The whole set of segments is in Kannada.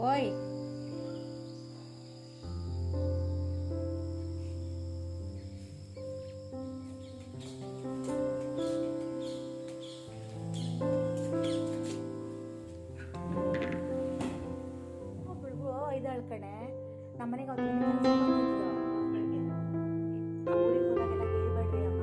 ಓಯ್ ಒಬ್ಬಳಿಗೂ ಇದಾಳ್ ಕಣೆ ನಮ್ಮನೆಗೆ ಅವ್ರು ಊರಿಗೆ ಹೋದಾಗೆಲ್ಲ ಹೇಳ್ಬೇಡ್ರಿ ಅಮ್ಮ.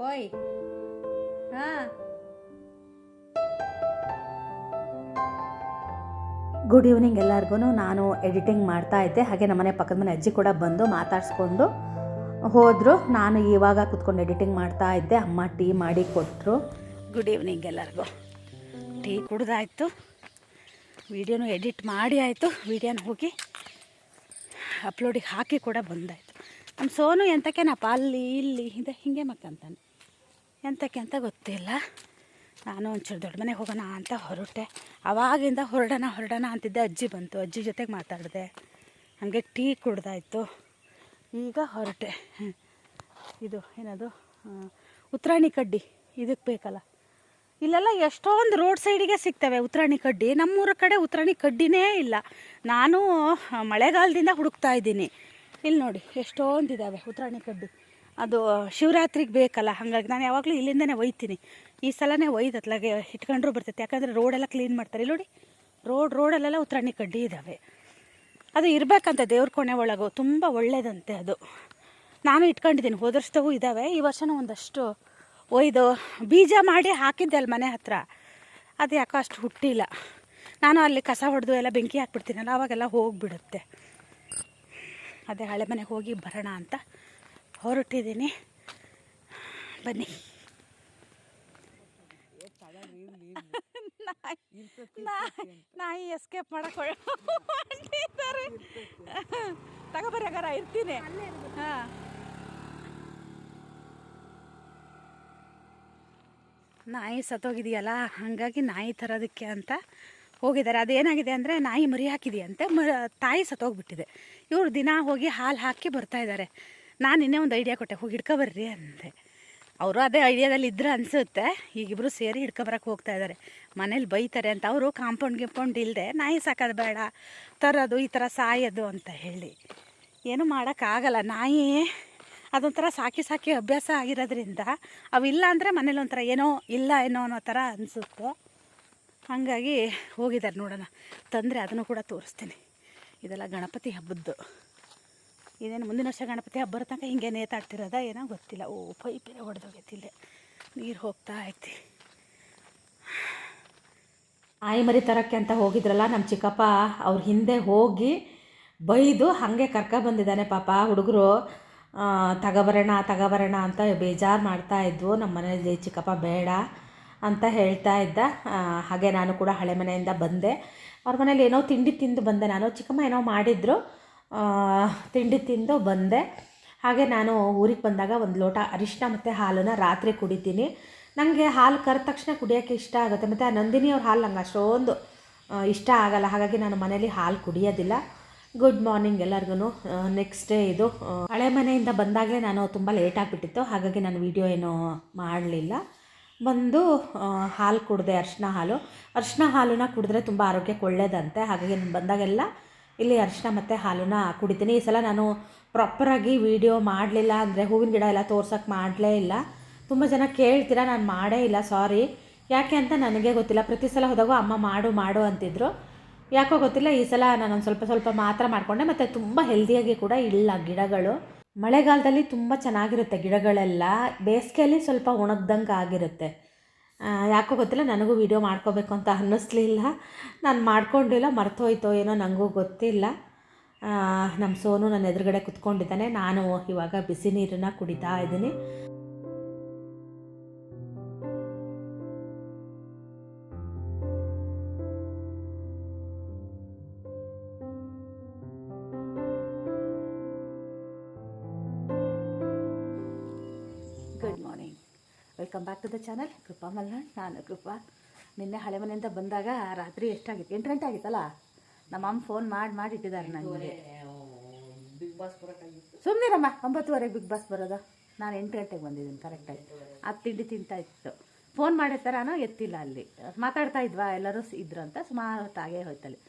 ಓಯ್ ಹಾಂ ಗುಡ್ ಈವ್ನಿಂಗ್ ಎಲ್ಲರಿಗೂ. ನಾನು ಎಡಿಟಿಂಗ್ ಮಾಡ್ತಾ ಇದ್ದೆ, ಹಾಗೆ ನಮ್ಮನೆ ಪಕ್ಕದ ಮನೆ ಅಜ್ಜಿ ಕೂಡ ಬಂದು ಮಾತಾಡಿಸ್ಕೊಂಡು ಹೋದರು. ನಾನು ಇವಾಗ ಕೂತ್ಕೊಂಡು ಎಡಿಟಿಂಗ್ ಮಾಡ್ತಾ ಇದ್ದೆ. ಅಮ್ಮ ಟೀ ಮಾಡಿ ಕೊಟ್ಟರು. ಗುಡ್ ಈವ್ನಿಂಗ್ ಎಲ್ಲರಿಗೂ. ಟೀ ಕುಡ್ದಾಯಿತು, ವೀಡಿಯೋನು ಎಡಿಟ್ ಮಾಡಿ ಆಯಿತು, ವೀಡಿಯೋನ ಹೋಗಿ ಅಪ್ಲೋಡಿಗೆ ಹಾಕಿ ಕೂಡ ಬಂದಾಯಿತು. ನಮ್ಮ ಸೋನು ಎಂತಕ್ಕೇನಪ್ಪ ಅಲ್ಲಿ ಇಲ್ಲಿ ಇದೆ ಹಿಂಗೆ ಮಕ್ಕಂತಾನೆ, ಎಂತಕ್ಕೆ ಅಂತ ಗೊತ್ತಿಲ್ಲ. ನಾನು ಒಂಚೂರು ದೊಡ್ಡ ಮನೆಗೆ ಹೋಗೋಣ ಅಂತ ಹೊರಟೆ. ಆವಾಗಿಂದ ಹೊರಡೋಣ ಅಂತಿದ್ದೆ. ಅಜ್ಜಿ ಬಂತು, ಅಜ್ಜಿ ಜೊತೆಗೆ ಮಾತಾಡಿದೆ, ಹಾಗೆ ಟೀ ಕುಡ್ದಾಯಿತು. ಈಗ ಹೊರಟೆ. ಇದು ಏನದು ಉತ್ತರಾಣಿ ಕಡ್ಡಿ ಇದಕ್ಕೆ ಬೇಕಲ್ಲ, ಇಲ್ಲೆಲ್ಲ ಎಷ್ಟೊಂದು ರೋಡ್ ಸೈಡಿಗೆ ಸಿಗ್ತವೆ ಉತ್ತರಾಣಿ ಕಡ್ಡಿ. ನಮ್ಮೂರ ಕಡೆ ಉತ್ತರಾಣಿ ಕಡ್ಡಿನೇ ಇಲ್ಲ. ನಾನು ಮಳೆಗಾಲದಿಂದ ಹುಡುಕ್ತಾ ಇದ್ದೀನಿ. ಇಲ್ಲಿ ನೋಡಿ ಎಷ್ಟೊಂದಿದ್ದಾವೆ ಉತ್ತರಾಣಿ ಕಡ್ಡಿ. ಅದು ಶಿವರಾತ್ರಿಗೆ ಬೇಕಲ್ಲ, ಹಾಗಾಗಿ ನಾನು ಯಾವಾಗಲೂ ಇಲ್ಲಿಂದನೇ ಒಯ್ತೀನಿ. ಈ ಸಲನೇ ಒಯ್ದು ಅತ್ಲಾಗೆ ಇಟ್ಕೊಂಡ್ರೂ ಬರ್ತೈತೆ, ಯಾಕಂದರೆ ರೋಡೆಲ್ಲ ಕ್ಲೀನ್ ಮಾಡ್ತಾರೆ. ಇಲ್ಲಿ ನೋಡಿ ರೋಡಲ್ಲೆಲ್ಲ ಉತ್ತರಾಣಿ ಕಡ್ಡಿ ಇದ್ದಾವೆ. ಅದು ಇರಬೇಕಂತೆ ದೇವ್ರ ಕೋಣೆ ಒಳಗು, ತುಂಬ ಒಳ್ಳೇದಂತೆ ಅದು. ನಾನು ಇಟ್ಕೊಂಡಿದ್ದೀನಿ, ಹೋದ ವರ್ಷವೂ ಇದ್ದಾವೆ. ಈ ವರ್ಷವೂ ಒಂದಷ್ಟು ಒಯ್ದು ಬೀಜ ಮಾಡಿ ಹಾಕಿದ್ದೆ ಅಲ್ಲಿ ಮನೆ ಹತ್ರ. ಅದು ಯಾಕೋ ಅಷ್ಟು ಹುಟ್ಟಿಲ್ಲ. ನಾನು ಅಲ್ಲಿ ಕಸ ಹೊಡೆದು ಎಲ್ಲ ಬೆಂಕಿ ಹಾಕ್ಬಿಡ್ತೀನಲ್ಲ, ಆವಾಗೆಲ್ಲ ಹೋಗಿಬಿಡುತ್ತೆ. ಅದೇ ಹಳೆ ಮನೆಗೆ ಹೋಗಿ ಬರೋಣ ಅಂತ ಹೊರಟಿದ್ದೀನಿ. ಬನ್ನಿ. ನಾಯಿ ಎಸ್ಕೇಪ್ ಮಾಡಕ್ಕೆ ತಗೋಬರ್ರಿ ಹಾಗಾರ, ಇರ್ತೀನಿ. ಹಾಂ, ನಾಯಿ ಸತ್ತೋಗಿದೆಯಲ್ಲ, ಹಾಗಾಗಿ ನಾಯಿ ತರೋದಕ್ಕೆ ಅಂತ ಹೋಗಿದ್ದಾರೆ. ಅದೇನಾಗಿದೆ ಅಂದರೆ ನಾಯಿ ಮರಿ ಹಾಕಿದೆಯಂತೆ, ತಾಯಿ ಸತ್ತೋಗ್ಬಿಟ್ಟಿದೆ. ಇವರು ದಿನ ಹೋಗಿ ಹಾಲು ಹಾಕಿ ಬರ್ತಾಯಿದ್ದಾರೆ. ನಾನು ಇನ್ನೇ ಒಂದು ಐಡಿಯಾ ಕೊಟ್ಟೆ, ಹೋಗಿ ಹಿಡ್ಕೊಬರ್ರಿ ಅಂದೆ. ಅವರು ಅದೇ ಐಡಿಯಾದಲ್ಲಿ ಇದ್ರೆ ಅನಿಸುತ್ತೆ. ಈಗಿಬ್ಬರು ಸೇರಿ ಹಿಡ್ಕೊಬರಕ್ಕೆ ಹೋಗ್ತಾಯಿದ್ದಾರೆ. ಮನೇಲಿ ಬೈತಾರೆ ಅಂತ ಅವರು ಕಾಂಪೌಂಡ್ ಇಲ್ಲದೆ ನಾಯಿ ಸಾಕೋದು ಬೇಡ, ತರೋದು ಈ ಥರ ಸಾಯೋದು ಅಂತ ಹೇಳಿ. ಏನೂ ಮಾಡೋಕ್ಕಾಗಲ್ಲ. ನಾಯಿ ಅದೊಂಥರ ಸಾಕಿ ಅಭ್ಯಾಸ ಆಗಿರೋದ್ರಿಂದ ಅವಿಲ್ಲ ಅಂದರೆ ಮನೇಲಿ ಒಂಥರ ಏನೋ ಅನ್ನೋ ಥರ ಅನಿಸುತ್ತೆ. ಹಾಗಾಗಿ ಹೋಗಿದ್ದಾರೆ. ನೋಡೋಣ, ತಂದರೆ ಅದನ್ನು ಕೂಡ ತೋರಿಸ್ತೀನಿ. ಇದೆಲ್ಲ ಗಣಪತಿ ಹಬ್ಬದ್ದು. ಇದೇನು ಮುಂದಿನ ವರ್ಷ ಗಣಪತಿ ಹಬ್ಬ ಬರೋ ತನಕ ಹಿಂಗೆ ನೇತಾಡ್ತಿರೋದ ಏನೋ ಗೊತ್ತಿಲ್ಲ. ಪೈಪೇ ಹೊಡೆದೋಗೈತಿಲ್ಲ, ನೀರು ಹೋಗ್ತಾ ಐತಿ. ನಾಯಿ ಮರಿ ತರೋಕ್ಕೆ ಅಂತ ಹೋಗಿದ್ರಲ್ಲ ನಮ್ಮ ಚಿಕ್ಕಪ್ಪ, ಅವ್ರ ಹಿಂದೆ ಹೋಗಿ ಬೈದು ಹಾಗೆ ಕರ್ಕೊಬಂದಿದ್ದಾನೆ. ಪಾಪ ಹುಡುಗರು ತಗೋಬರೋಣ ಅಂತ ಬೇಜಾರು ಮಾಡ್ತಾಯಿದ್ವು. ನಮ್ಮ ಮನೇಲಿ ಚಿಕ್ಕಪ್ಪ ಬೇಡ ಅಂತ ಹೇಳ್ತಾ ಇದ್ದ. ಹಾಗೆ ನಾನು ಕೂಡ ಹಳೆ ಮನೆಯಿಂದ ಬಂದೆ. ಅವ್ರ ಮನೇಲಿ ಏನೋ ತಿಂಡಿ ತಿಂದು ಬಂದೆ ನಾನು. ಚಿಕ್ಕಮ್ಮ ಏನೋ ಮಾಡಿದ್ರು, ತಿಂಡಿ ತಿಂದು ಬಂದೆ. ಹಾಗೆ ನಾನು ಊರಿಗೆ ಬಂದಾಗ ಒಂದು ಲೋಟ ಅರಿಶಿನ ಮತ್ತು ಹಾಲನ್ನು ರಾತ್ರಿ ಕುಡಿತೀನಿ. ನನಗೆ ಹಾಲು ಕರೆದ ತಕ್ಷಣ ಕುಡಿಯೋಕ್ಕೆ ಇಷ್ಟ ಆಗುತ್ತೆ. ಮತ್ತು ಆ ನಂದಿನಿ ಅವ್ರ ಹಾಲು ನಂಗೆ ಅಷ್ಟೊಂದು ಇಷ್ಟ ಆಗಲ್ಲ, ಹಾಗಾಗಿ ನಾನು ಮನೇಲಿ ಹಾಲು ಕುಡಿಯೋದಿಲ್ಲ. ಗುಡ್ ಮಾರ್ನಿಂಗ್ ಎಲ್ಲರಿಗೂ. ನೆಕ್ಸ್ಟ್ ಡೇ ಇದು. ಹಳೆ ಮನೆಯಿಂದ ಬಂದಾಗಲೇ ನಾನು ತುಂಬ ಲೇಟಾಗಿಬಿಟ್ಟಿತ್ತು, ಹಾಗಾಗಿ ನಾನು ವೀಡಿಯೋ ಏನೂ ಮಾಡಲಿಲ್ಲ. ಬಂದು ಹಾಲು ಕುಡಿದೆ, ಅರಿಶಿನ ಹಾಲನ್ನ ಕುಡಿದ್ರೆ ತುಂಬ ಆರೋಗ್ಯಕ್ಕೆ ಒಳ್ಳೆಯದಂತೆ. ಹಾಗಾಗಿ ನಾನು ಬಂದಾಗೆಲ್ಲ ಇಲ್ಲಿ ಅರಿಶಿನ ಮತ್ತು ಹಾಲನ್ನ ಕುಡಿತೀನಿ. ಈ ಸಲ ನಾನು ಪ್ರಾಪರಾಗಿ ವೀಡಿಯೋ ಮಾಡಲಿಲ್ಲ, ಅಂದರೆ ಹೂವಿನ ಗಿಡ ಎಲ್ಲ ತೋರ್ಸೋಕ್ಕೆ ಮಾಡಲೇ ಇಲ್ಲ. ತುಂಬ ಜನ ಕೇಳ್ತೀರಾ, ನಾನು ಮಾಡೇ ಇಲ್ಲ, ಸಾರಿ. ಯಾಕೆ ಅಂತ ನನಗೆ ಗೊತ್ತಿಲ್ಲ. ಪ್ರತಿ ಸಲ ಹೋದಾಗೂ ಅಮ್ಮ ಮಾಡು ಅಂತಿದ್ರು. ಯಾಕೋ ಗೊತ್ತಿಲ್ಲ, ಈ ಸಲ ನಾನೊಂದು ಸ್ವಲ್ಪ ಮಾತ್ರ ಮಾಡಿಕೊಂಡೆ. ಮತ್ತು ತುಂಬ ಹೆಲ್ದಿಯಾಗಿ ಕೂಡ ಇಲ್ಲ ಗಿಡಗಳು. ಮಳೆಗಾಲದಲ್ಲಿ ತುಂಬ ಚೆನ್ನಾಗಿರುತ್ತೆ ಗಿಡಗಳೆಲ್ಲ, ಬೇಸಿಗೆಯಲ್ಲಿ ಸ್ವಲ್ಪ ಒಣಗ್ದಂಗೆ ಆಗಿರುತ್ತೆ. ಯಾಕೋ ಗೊತ್ತಿಲ್ಲ, ನನಗೂ ವೀಡಿಯೋ ಮಾಡ್ಕೋಬೇಕು ಅಂತ ಅನ್ನಿಸ್ಲಿಲ್ಲ. ನಾನು ಮಾಡ್ಕೊಂಡಿಲ್ಲ, ಮರ್ತೋಯ್ತೋ ಏನೋ ನನಗೂ ಗೊತ್ತಿಲ್ಲ. ನಮ್ಮ ಸೋನು ನನ್ನ ಎದುರುಗಡೆ ಕುತ್ಕೊಂಡಿದ್ದಾನೆ. ನಾನು ಇವಾಗ ಬಿಸಿ ನೀರನ್ನು ಕುಡಿತಾ ಇದ್ದೀನಿ. Welcome back to the channel Krupa Malnad. ನಾನು ಕೃಪಾ. ನಿನ್ನೆ ಹಳೆ ಮನೆಯಿಂದ ಬಂದಾಗ ರಾತ್ರಿ ಎಷ್ಟಾಗಿತ್ತು, 8 ಗಂಟೆ ಆಗಿತ್ತಲ್ಲ. ನಮ್ಮ ಅಮ್ಮ ಫೋನ್ ಮಾಡಿ ಇಟ್ಟಿದ್ದಾರೆ ನನಗೆ. ಬಿಗ್ ಬಾಸ್ ಬರೋಕ್ಕಾಗಿತ್ತು. ಸುಮ್ಮನಿರಮ್ಮ, 9:30 ಬಿಗ್ ಬಾಸ್ ಬರೋದು. ನಾನು 8 ಗಂಟೆಗೆ ಬಂದಿದ್ದೀನಿ ಕರೆಕ್ಟಾಗಿ. ಅದು ತಿಂಡಿ ತಿಂತಾ ಇತ್ತು. ಫೋನ್ ಮಾಡಿರ್ತಾರೋ ಎತ್ತಿಲ್ಲ. ಅಲ್ಲಿ ಮಾತಾಡ್ತಾ ಇದ್ವಾ, ಎಲ್ಲರೂ ಇದ್ರು ಅಂತ ಸುಮಾರು ಹೊತ್ತಾಗೇ ಹೋಯ್ತಲ್ಲಿ.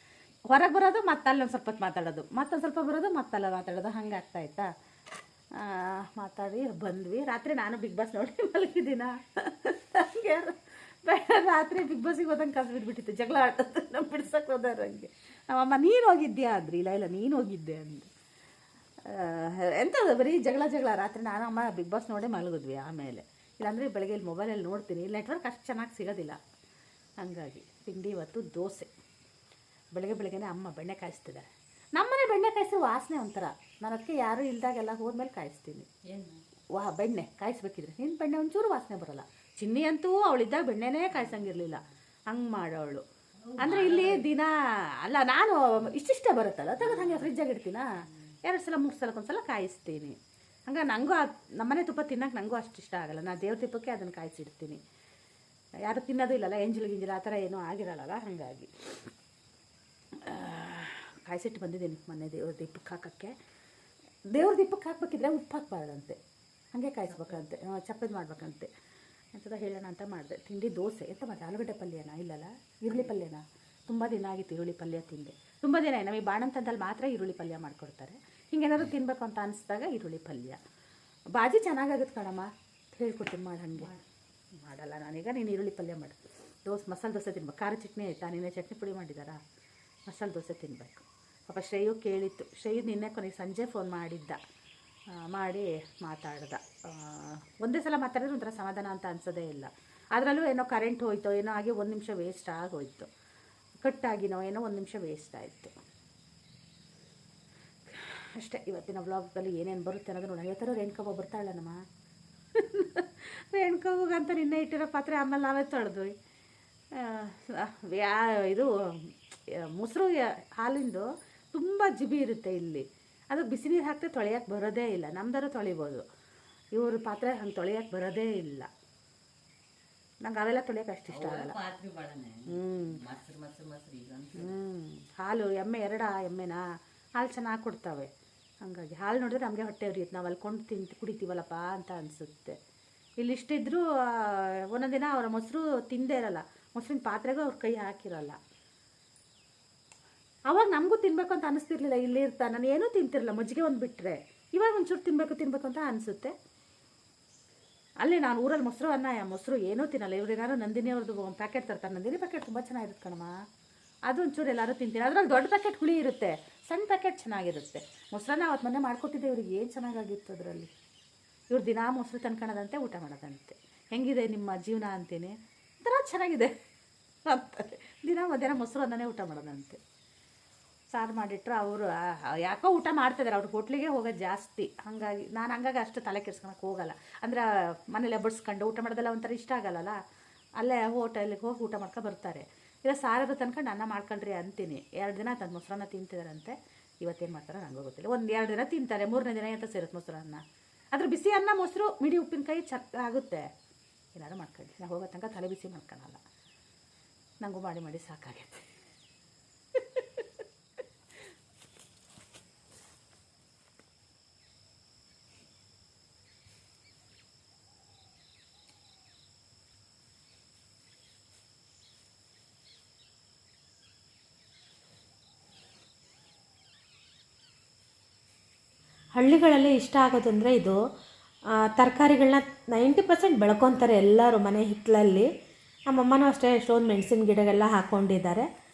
ಹೊರಗೆ ಬರೋದು ಮತ್ತೆ ಅಲ್ಲೊಂದು ಸ್ವಲ್ಪ ಹೊತ್ತು ಮಾತಾಡೋದು, ಮತ್ತೊಂದು ಸ್ವಲ್ಪ ಬರೋದು ಮತ್ತಲ್ಲ ಮಾತಾಡೋದು, ಹಂಗೆ ಆಗ್ತಾಯಿತ್ತಾ. ಮಾತಾಡಿ ಬಂದ್ವಿ. ರಾತ್ರಿ ನಾನು ಬಿಗ್ ಬಾಸ್ ನೋಡಿ ಮಲಗಿದ್ದೀನ. ಹಂಗೆ ರಾತ್ರಿ ಬಿಗ್ ಬಾಸಿಗೆ ಹೋದಂಗೆ ಕಸ ಬಿದ್ದುಬಿಟ್ಟಿತ್ತು. ಜಗಳ ಆಟದ್ದು ನಮ್ಮ ಬಿಡ್ಸಕ್ಕೆ ಹೋದಾರ ಹಂಗೆ. ನಮ್ಮಮ್ಮ ನೀನು ಹೋಗಿದ್ಯಾ ಅಂದ್ರಿ. ಇಲ್ಲ ನೀನು ಹೋಗಿದ್ದೆ ಅಂದು. ಎಂಥದ್ದು ಬರೀ ಜಗಳ. ರಾತ್ರಿ ನಾನು ಅಮ್ಮ ಬಿಗ್ ಬಾಸ್ ನೋಡಿ ಮಲಗಿದ್ವಿ. ಆಮೇಲೆ ಇಲ್ಲಾಂದರೆ ಬೆಳಗ್ಗೆ ಇಲ್ಲಿ ಮೊಬೈಲಲ್ಲಿ ನೋಡ್ತೀನಿ, ಇಲ್ಲಿ ನೆಟ್ವರ್ಕ್ ಅಷ್ಟು ಚೆನ್ನಾಗಿ ಸಿಗೋದಿಲ್ಲ. ಹಾಗಾಗಿ ತಿಂಡಿ ಇವತ್ತು ದೋಸೆ. ಬೆಳಗ್ಗೆನೇ ಅಮ್ಮ ಬೆಣ್ಣೆ ಕಾಯಿಸ್ತಿದ್ದಾರೆ. ನಮ್ಮನೆ ಬೆಣ್ಣೆ ಕಾಯಿಸೋ ವಾಸನೆ ಒಂಥರ. ನಾನು ಅದಕ್ಕೆ ಯಾರೂ ಇಲ್ದಾಗೆಲ್ಲ ಹೋದ್ಮೇಲೆ ಕಾಯಿಸ್ತೀನಿ. ಬೆಣ್ಣೆ ಕಾಯಿಸ್ಬೇಕಿದ್ರೆ ನಿನ್ನ ಬೆಣ್ಣೆ ಒಂಚೂರು ವಾಸನೆ ಬರೋಲ್ಲ. ಚಿನ್ನಿ ಅಂತೂ ಅವಳಿದ್ದಾಗ ಬೆಣ್ಣೆನೇ ಕಾಯಿಸಂಗಿರಲಿಲ್ಲ. ಹಂಗೆ ಮಾಡೋವಳು. ಅಂದರೆ ಇಲ್ಲಿ ದಿನ ಅಲ್ಲ, ನಾನು ಇಷ್ಟಿಷ್ಟೇ ಬರುತ್ತಲ್ಲ ತೆಗೆದು ಹಾಗೆ ಫ್ರಿಜ್ಜಾಗಿ ಇಡ್ತೀನ. 2 ಸಲ 3 ಸಲಕ್ಕೊಂದ್ಸಲ ಕಾಯಿಸ್ತೀನಿ. ಹಂಗೆ ನನಗೂ ನಮ್ಮನೆ ತುಪ್ಪ ತಿನ್ನೋಕೆ ನನಗೂ ಅಷ್ಟು ಇಷ್ಟ ಆಗಲ್ಲ. ನಾನು ದೇವ್ರ ತುಪ್ಪಕ್ಕೆ ಅದನ್ನು ಕಾಯಿಸಿಡ್ತೀನಿ. ಯಾರು ತಿನ್ನೋದು ಇಲ್ಲಲ್ಲ, ಎಂಜಿಲು ಆ ಥರ ಏನೂ ಆಗಿರಲ್ಲ. ಹಾಗಾಗಿ ಕಾಯಿಸಿಟ್ಟು ಬಂದಿದ್ದೀನಿ ಮೊನ್ನೆ ದೇವ್ರ ದೀಪಕ್ಕೆ ಹಾಕೋಕ್ಕೆ. ದೇವ್ರ ದೀಪಕ್ಕೆ ಹಾಕ್ಬೇಕಿದ್ರೆ ಉಪ್ಪು ಹಾಕ್ಬಾರ್ದಂತೆ, ಹಾಗೆ ಕಾಯಿಸ್ಬೇಕಂತೆ, ಚಪ್ಪದು ಮಾಡ್ಬೇಕಂತೆ ಅಂತ ಹೇಳೋಣ ಅಂತ ಮಾಡಿದೆ. ತಿಂಡಿ ದೋಸೆ. ಎಂತ ಮಾಡಿದೆ? ಆಲೂಗಡ್ಡೆ ಪಲ್ಯನಾ? ಇಲ್ಲಲ್ಲ, ಈರುಳ್ಳಿ ಪಲ್ಯನಾ? ತುಂಬ ದಿನ ಆಗಿತ್ತು ಈರುಳ್ಳಿ ಪಲ್ಯ ತಿಂದೆ. ತುಂಬ ದಿನ ನಮಗೆ ಬಾಣಂತಂದಲ್ಲಿ ಮಾತ್ರ ಈರುಳ್ಳಿ ಪಲ್ಯ ಮಾಡಿಕೊಡ್ತಾರೆ. ಹಿಂಗೇನಾದ್ರು ತಿನ್ಬೇಕು ಅಂತ ಅನಿಸ್ದಾಗ ಈರುಳ್ಳಿ ಪಲ್ಯ. ಬಾಜಿ ಚೆನ್ನಾಗಾಗುತ್ತೆ ಕಣಮ್ಮ, ಹೇಳ್ಕೊಡ್ತೀನಿ ಮಾಡಿ. ಹಾಗೆ ಮಾಡಲ್ಲ ನಾನೀಗ. ನೀನು ಈರುಳ್ಳಿ ಪಲ್ಯ ಮಾಡು. ಮಸಾಲೆ ದೋಸೆ ತಿನ್ಬೇಕು. ಖಾರ ಚಟ್ನಿ ಆಯಿತಾ? ನಿನ್ನೆ ಚಟ್ನಿ ಪುಡಿ ಮಾಡಿದ್ದಾರಾ? ಮಸಾಲೆ ದೋಸೆ ತಿನ್ನಬೇಕು. ಪಾಪ ಶ್ರೇಯು ಕೇಳಿತ್ತು. ಶ್ರೇಯು ನಿನ್ನೆ ಕೊನೆಗೆ ಸಂಜೆ ಫೋನ್ ಮಾಡಿ ಮಾತಾಡ್ದ. ಒಂದೇ ಸಲ ಮಾತಾಡಿದ್ರೆ ಒಂಥರ ಸಮಾಧಾನ ಅಂತ ಅನ್ಸೋದೇ ಇಲ್ಲ. ಅದರಲ್ಲೂ ಏನೋ ಕರೆಂಟ್ ಹೋಯ್ತೋ ಏನೋ ಆಗಿ 1 ನಿಮಿಷ ವೇಸ್ಟ್ ಆಗೋಯ್ತು. ಕಟ್ಟಾಗಿನೋ ಏನೋ 1 ನಿಮಿಷ ವೇಸ್ಟ್ ಆಯಿತು ಅಷ್ಟೇ. ಇವತ್ತಿನ ವ್ಲಾಗ್ದಲ್ಲಿ ಏನೇನು ಬರುತ್ತೆ ಅನ್ನೋದು ನೋಡೋಣ. ಇವತ್ತರ ರೇಣುಕವ್ವ ಬರ್ತಾಳೆ ನಮ್ಮ ರೇಣುಕವ್ವಗಂತ ನಿನ್ನೆ ಇಟ್ಟಿರೋ ಪಾತ್ರೆ ಆಮೇಲೆ ನಾವೇ ತೊಳೆದ್ವಿ. ಇದು ಮೊಸರು ಹಾಲಿಂದು ತುಂಬ ಜಿಬಿ ಇರುತ್ತೆ ಇಲ್ಲಿ. ಅದು ಬಿಸಿ ನೀರು ಹಾಕ್ತೆ ತೊಳೆಯೋಕ್ಕೆ ಬರೋದೇ ಇಲ್ಲ. ನಮ್ದಾರು ತೊಳಿಬೋದು, ಇವರು ಪಾತ್ರೆ ಹಂಗೆ ತೊಳೆಯೋಕ್ಕೆ ಬರೋದೇ ಇಲ್ಲ. ನಂಗೆ ಅವೆಲ್ಲ ತೊಳೆಯೋಕೆ ಅಷ್ಟು ಇಷ್ಟ ಆಗಲ್ಲ. ಹಾಲು ಎಮ್ಮೆ ಎಮ್ಮೆನಾ ಹಾಲು ಚೆನ್ನಾಗಿ ಕೊಡ್ತಾವೆ. ಹಾಗಾಗಿ ಹಾಲು ನೋಡಿದ್ರೆ ನಮಗೆ ಹೊಟ್ಟೆ ಉರಿಯುತ್ತೆ. ನಾವು ಅಲ್ಲಿ ಕೊಂಡು ಕುಡಿತೀವಲ್ಲಪ್ಪ ಅಂತ ಅನಿಸುತ್ತೆ. ಇಲ್ಲಿಷ್ಟಿದ್ರೂ ಒಂದೊಂದು ದಿನ ಅವರ ಮೊಸರು ತಿಂದೇ ಇರಲ್ಲ. ಮೊಸರಿನ ಪಾತ್ರೆಗೂ ಅವ್ರ ಕೈ ಹಾಕಿರಲ್ಲ. ಅವಾಗ ನಮಗೂ ತಿನ್ನಬೇಕು ಅಂತ ಅನಿಸ್ತಿರ್ಲಿಲ್ಲ. ಇಲ್ಲಿ ನಾನು ಏನೂ ತಿಂತಿರಲಿಲ್ಲ, ಮಜ್ಜಿಗೆ ಒಂದು ಬಿಟ್ಟರೆ. ಇವಾಗ ಒಂಚೂರು ತಿನ್ನಬೇಕು ಅಂತ ಅನಿಸುತ್ತೆ. ಅಲ್ಲಿ ನಾನು ಊರಲ್ಲಿ ಮೊಸರು ಏನೂ ತಿನ್ನಲ್ಲ. ಇವ್ರೇನಾದ್ರು ನಂದಿನಿ ಅವ್ರದ್ದು ಪ್ಯಾಕೆಟ್ ತರ್ತಾರೆ. ನಂದಿನಿ ಪ್ಯಾಕೆಟ್ ತುಂಬ ಚೆನ್ನಾಗಿರುತ್ತೆ ಕಣಮ್ಮ. ಅದು ಒಂಚೂರು ಎಲ್ಲರೂ ತಿಂತೀನಿ. ಅದ್ರಲ್ಲಿ ದೊಡ್ಡ ಪ್ಯಾಕೆಟ್ ಹುಳಿ ಇರುತ್ತೆ, ಸಣ್ಣ ಪ್ಯಾಕೆಟ್ ಚೆನ್ನಾಗಿರುತ್ತೆ. ಮೊಸರನ್ನ ಅವತ್ತು ಮೊನ್ನೆ ಮಾಡ್ಕೊಟ್ಟಿದ್ದೆ. ಇವ್ರಿಗೆ ಏನು ಚೆನ್ನಾಗಾಗಿತ್ತು ಅದರಲ್ಲಿ. ಇವ್ರು ದಿನ ಮೊಸರು ತಂದ್ಕೊಳ್ಳೋದಂತೆ, ಊಟ ಮಾಡೋದಂತೆ. ಹೆಂಗಿದೆ ನಿಮ್ಮ ಜೀವನ ಅಂತೀನಿ. ಒಂಥರ ಚೆನ್ನಾಗಿದೆ ಅಂತಾರೆ. ದಿನ ಮಧ್ಯಾಹ್ನ ಮೊಸರು ಅನ್ನನೇ ಊಟ ಮಾಡೋದಂತೆ. ಸಾರು ಮಾಡಿಟ್ರೆ ಅವರು ಯಾಕೋ ಊಟ ಮಾಡ್ತಿದ್ದಾರೆ. ಅವ್ರು ಹೋಟ್ಲಿಗೆ ಹೋಗೋದು ಜಾಸ್ತಿ. ಹಾಗಾಗಿ ನಾನು ಹಂಗಾಗಿ ಅಷ್ಟು ತಲೆ ಕೆಡ್ಸ್ಕೊಳಕ್ಕೆ ಹೋಗಲ್ಲ. ಅಂದರೆ ಮನೇಲೆ ಬಡಿಸ್ಕೊಂಡು ಊಟ ಮಾಡೋದೆಲ್ಲ ಒಂಥರ ಇಷ್ಟ ಆಗಲ್ಲಲ್ಲ. ಅಲ್ಲೇ ಹೋಟೆಲಿಗೆ ಹೋಗಿ ಊಟ ಮಾಡ್ಕೊಂಡು ಬರ್ತಾರೆ. ಇಲ್ಲ ಸಾರದು ತನ್ಕೊಂಡು ಅನ್ನ ಮಾಡ್ಕೊಳ್ರಿ ಅಂತೀನಿ. 2 ದಿನ ತಂದು ಮೊಸರನ್ನ ತಿಂತಿದಾರಂತೆ. ಇವತ್ತೇನು ಮಾಡ್ತಾರೋ ನನಗೂ ಗೊತ್ತಿಲ್ಲ. 1-2 ದಿನ ತಿಂತಾರೆ, 3ನೇ ದಿನ ಅಂತ ಸೇರುತ್ತೆ ಮೊಸರನ್ನ. ಅದ್ರ ಬಿಸಿ ಅನ್ನ ಮೊಸರು ಮಿಡಿ ಉಪ್ಪಿನಕಾಯಿ ಆಗುತ್ತೆ. ಏನಾದ್ರು ಮಾಡ್ಕೊಳ್ಳಿ. ನಾವು ಹೋಗೋ ತನಕ ತಲೆ ಬಿಸಿ ಮಾಡ್ಕೊಳಲ್ಲ. ನನಗೂ ಮಾಡಿ ಸಾಕಾಗೈತೆ. ಹಳ್ಳಿಗಳಲ್ಲಿ ಇಷ್ಟ ಆಗೋದಂದರೆ ಇದು ತರಕಾರಿಗಳನ್ನ 90% ಬೆಳ್ಕೊತಾರೆ ಎಲ್ಲರೂ ಮನೆ ಹಿತ್ತಲಲ್ಲಿ. ನಮ್ಮಮ್ಮನೂ ಅಷ್ಟೇ ಎಷ್ಟೊಂದು ಮೆಣಸಿನ ಗಿಡಗೆಲ್ಲ ಹಾಕ್ಕೊಂಡಿದ್ದಾರೆ.